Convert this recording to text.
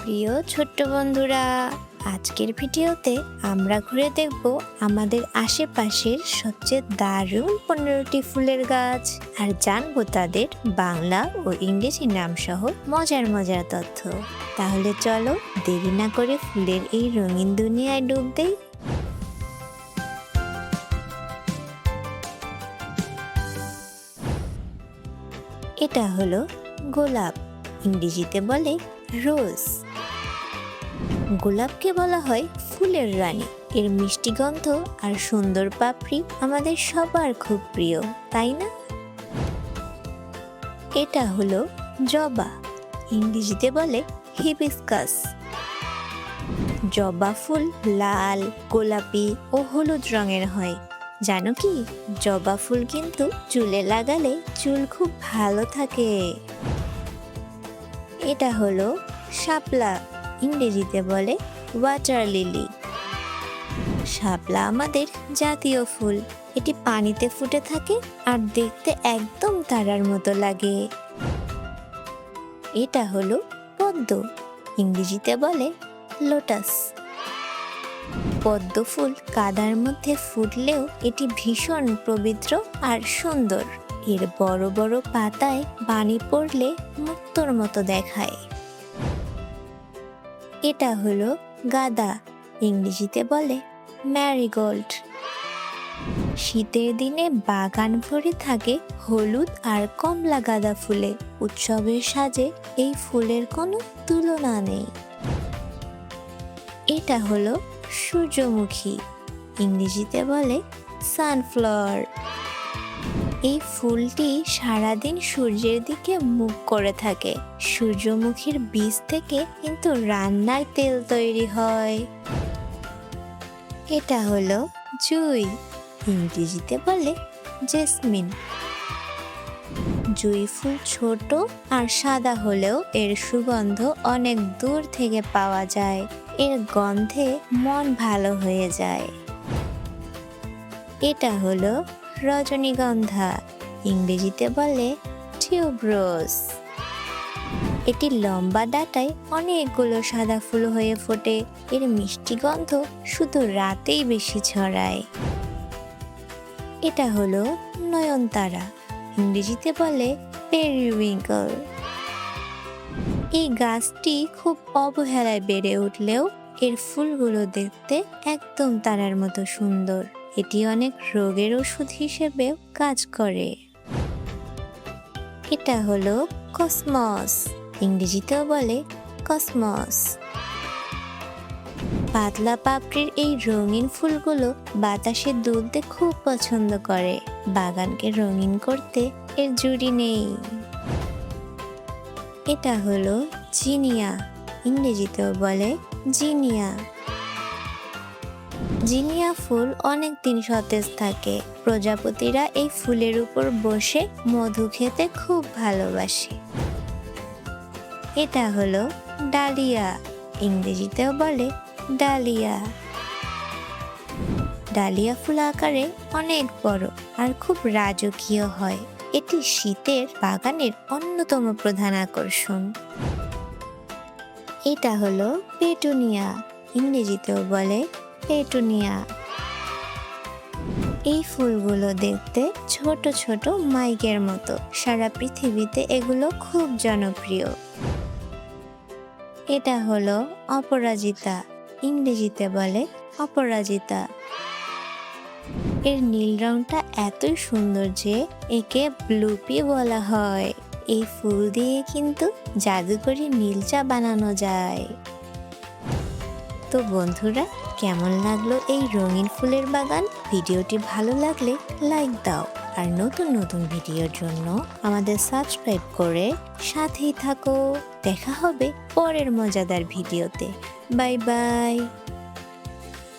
প্রিয় ছোট্ট বন্ধুরা, আজকের ভিডিওতে আমরা ঘুরে দেখব আমাদের আশেপাশের সবচেয়ে দারুণ 15টি ফুলের গাছ আর জানবো তাদের বাংলা ও ইংরেজি নাম সহ মজার মজার তথ্য। তাহলে চলো দেরি না করে ফুলের এই রঙিন দুনিয়ায় ডুব দেই। এটা হলো গোলাপ, ইংরেজিতে বলে রোজ। গোলাপকে বলা হয় ফুলের রানী। এর মিষ্টি গন্ধ আর সুন্দর পাপড়ি আমাদের সবার খুব প্রিয়, তাই না? এটা হলো জবা, ইংরেজিতে বলে হিবিস্কাস। জবা ফুল লাল, গোলাপি ও হলুদ রঙের হয়। জানো কি, জবা ফুল কিন্তু চুলে লাগালে চুল খুব ভালো থাকে। এটা হলো শাপলা, ইংরেজিতে বলে ওয়াটার লিলি। শাপলা আমাদের জাতীয় ফুল। এটি পানিতে ফুটে থাকে আর দেখতে একদম তারার মতো লাগে। এটা হলো পদ্ম, ইংরেজিতে বলে লোটাস। পদ্ম ফুল কাদার মধ্যে ফুটলেও এটি ভীষণ পবিত্র আর সুন্দর। এর বড় বড় পাতায় পানি পড়লে মুক্তোর মতো দেখায়। এটা হলো গাঁদা, ইংরেজিতে বলে ম্যারিগোল্ড। শীতের দিনে বাগান ভরে থাকে হলুদ আর কমলা গাঁদা ফুলে। উৎসবের সাজে এই ফুলের কোনো তুলনা নেই। এটা হলো সূর্যমুখী, ইংরেজিতে বলে সানফ্লাওয়ার। এই ফুলটি সারাদিন সূর্যের দিকে মুখ করে থাকে। সূর্যমুখীর বীজ থেকে কিন্তু রান্নার তেল তৈরি হয়। এটা হলো জুঁই, ইংরেজিতে বলে জেসমিন। জুঁই ফুল ছোট আর সাদা হলেও এর সুগন্ধ অনেক দূর থেকে পাওয়া যায়। এর গন্ধে মন ভালো হয়ে যায়। এটা হলো রজনীগন্ধা, ইংরেজিতে বলে টিউবরোজ। এটি লম্বা ডাঁটায় অনেকগুলো সাদা ফুল হয়ে ফোটে। এর মিষ্টি গন্ধ শুধু রাতেই বেশি ছড়ায়। এটা হলো নয়নতারা, ইংরেজিতে বলে পেরিউইঙ্কল। এই গাছটি খুব অবহেলায় বেড়ে উঠলেও এর ফুলগুলো দেখতে একদম তারার মতো সুন্দর। এটি অনেক রোগের ওষুধ হিসেবেও কাজ করে। এটা হলো কসমস, ইংরেজিতেও বলে কসমস। পাতলা পাপড়ির এই রঙিন ফুলগুলো বাতাসে দুলতে খুব পছন্দ করে। বাগানকে রঙিন করতে এর জুড়ি নেই। এটা হলো জিনিয়া, ইংরেজিতেও বলে জিনিয়া। জিনিয়া ফুল অনেক দিন সতেজ থাকে। প্রজাপতিরা এই ফুলের উপর বসে মধু খেতে খুব ভালোবাসে। এটা হলো ডালিয়া, ইংরেজিতেও বলে ডালিয়া। ডালিয়া ফুল আকারে অনেক বড় আর খুব রাজকীয় হয়। এটি শীতের বাগানের অন্যতম প্রধান আকর্ষণ। এটা হলো পেটুনিয়া, ইংরেজিতেও বলে পেটুনিয়া। এই ফুলগুলো দেখতে ছোট ছোট মাইকের মতো। সারা পৃথিবীতে এগুলো খুব জনপ্রিয়। এটা হলো অপরাজিতা, ইংরেজিতে বলে অপরাজিতা। এর নীল রংটা এতই সুন্দর যে একে ব্লুপি বলা হয়। এই ফুল দিয়ে কিন্তু জাদুকরি নীল চা বানানো যায়। তো বন্ধুরা, কেমন লাগলো এই রঙিন ফুলের বাগান? ভিডিওটি ভালো লাগলে লাইক দাও আর নতুন নতুন ভিডিওর জন্য আমাদের সাবস্ক্রাইব করে সাথেই থাকো। দেখা হবে পরের মজাদার ভিডিওতে। Bye bye.